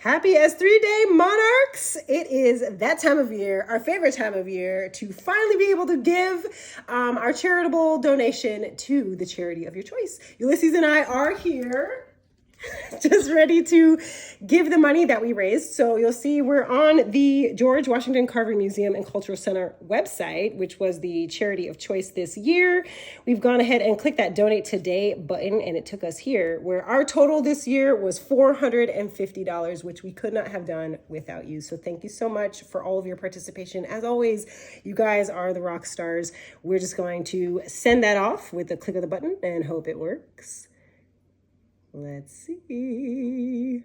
Happy S3Day, Monarchs! It is that time of year, our favorite time of year, to finally be able to give our charitable donation to the charity of your choice. Ulysses and I are here, just ready to give the money that we raised. So you'll see we're on the George Washington Carver Museum and Cultural Center website, which was the charity of choice this year. We've gone ahead and clicked that donate today button, and it took us here, where our total this year was $450, which we could not have done without you. So thank you so much for all of your participation. As always, you guys are the rock stars. We're just going to send that off with a click of the button and hope it works. Let's see.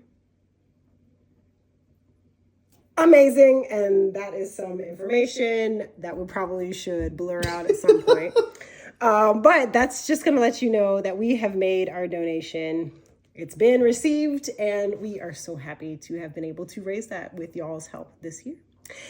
Amazing. And that is some information that we probably should blur out at some point. But that's just going to let you know that we have made our donation. It's been received, and we are so happy to have been able to raise that with y'all's help this year.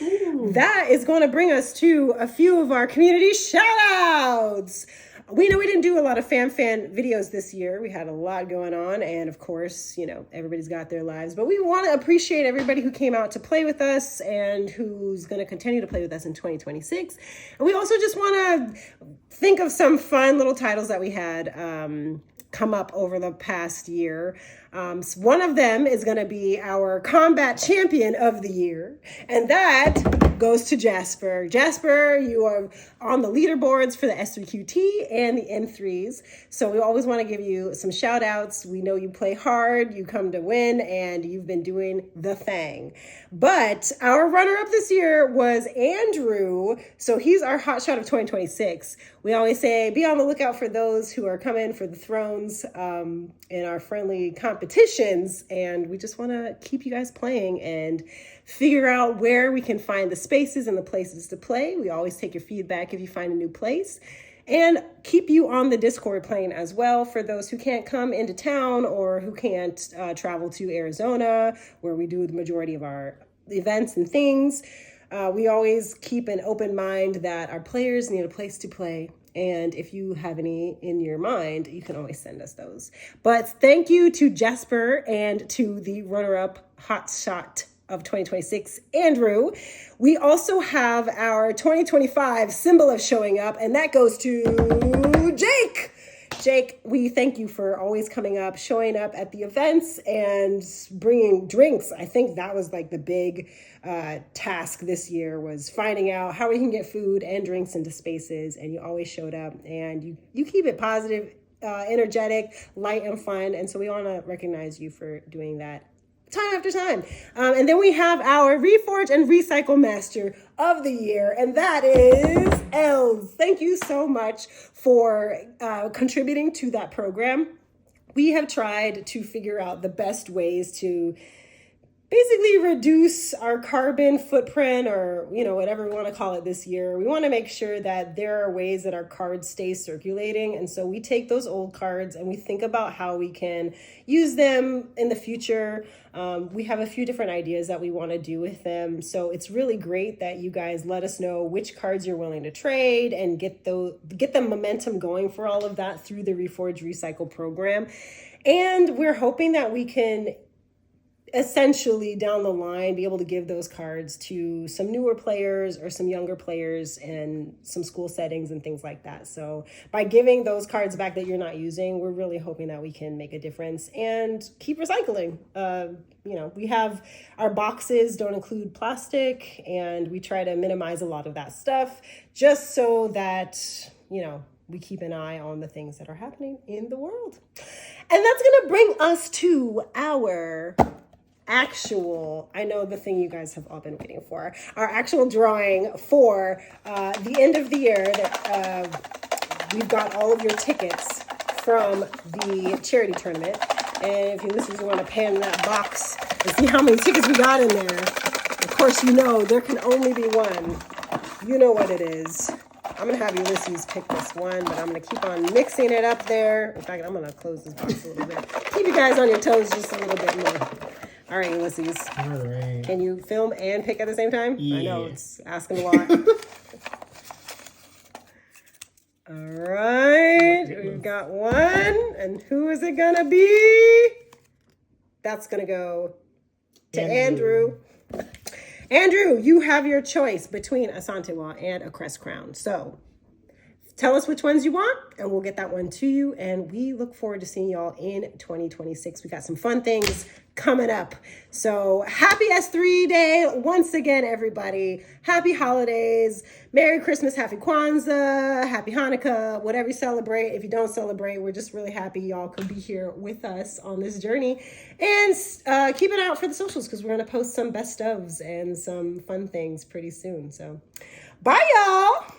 Ooh. That is going to bring us to a few of our community shout outs. We know we didn't do a lot of fan videos this year. We had a lot going on. And of course, you know, everybody's got their lives. But we want to appreciate everybody who came out to play with us and who's going to continue to play with us in 2026. And we also just want to think of some fun little titles that we had come up over the past year. One of them is going to be our combat champion of the year. And that goes to Jasper. Jasper, you are on the leaderboards for the S3QT and the M3s. So we always want to give you some shout outs. We know you play hard, you come to win, and you've been doing the thing. But our runner up this year was Andrew. So he's our hotshot of 2026. We always say, be on the lookout for those who are coming for the thrones in our friendly competitions. And we just want to keep you guys playing and figure out where we can find the spaces and the places to play. We always take your feedback if you find a new place, and keep you on the Discord playing as well for those who can't come into town or who can't travel to Arizona, where we do the majority of our events and things. We always keep an open mind that our players need a place to play. And if you have any in your mind, you can always send us those. But thank you to Jasper and to the runner-up hotshot of 2026, Andrew. We also have our 2025 symbol of showing up, and that goes to Jake. Jake, we thank you for always coming up, showing up at the events, and bringing drinks. I think that was like the big task this year, was finding out how we can get food and drinks into spaces, and you always showed up, and you keep it positive, energetic, light, and fun, and so we want to recognize you for doing that time after time. And then we have our Reforge and Recycle Master of the Year, and that is Els. Thank you so much for contributing to that program. We have tried to figure out the best ways to basically reduce our carbon footprint, or, you know, whatever we want to call it this year. We want to make sure that there are ways that our cards stay circulating. And so we take those old cards and we think about how we can use them in the future. We have a few different ideas that we want to do with them. So it's really great that you guys let us know which cards you're willing to trade and get the momentum going for all of that through the Reforge Recycle program. And we're hoping that we can essentially down the line be able to give those cards to some newer players or some younger players in some school settings and things like that. So by giving those cards back that you're not using, we're really hoping that we can make a difference and keep recycling. You know, we have our boxes don't include plastic, and we try to minimize a lot of that stuff just so that, you know, we keep an eye on the things that are happening in the world. And that's going to bring us to our actual, I know the thing you guys have all been waiting for, our actual drawing for the end of the year, that we've got all of your tickets from the charity tournament. And if you listen to want to pan that box and see how many tickets we got in there, of course, you know there can only be one. You know what it is. I'm going to have Ulysses pick this one, but I'm going to keep on mixing it up there. In fact, I'm going to close this box a little bit. Keep you guys on your toes just a little bit more. All right, Ulysses. All right. Can you film and pick at the same time? Yeah. I know, it's asking a lot. All right, we've got one. And who is it going to be? That's going to go to Andrew. Andrew, you have your choice between a Santewa and a crest crown. So tell us which ones you want, and we'll get that one to you. And we look forward to seeing y'all in 2026. We got some fun things coming up. So happy S3 Day once again, everybody. Happy holidays. Merry Christmas, Happy Kwanzaa, Happy Hanukkah, whatever you celebrate. If you don't celebrate, we're just really happy y'all could be here with us on this journey. And keep an eye out for the socials because we're going to post some best ofs and some fun things pretty soon. So bye, y'all.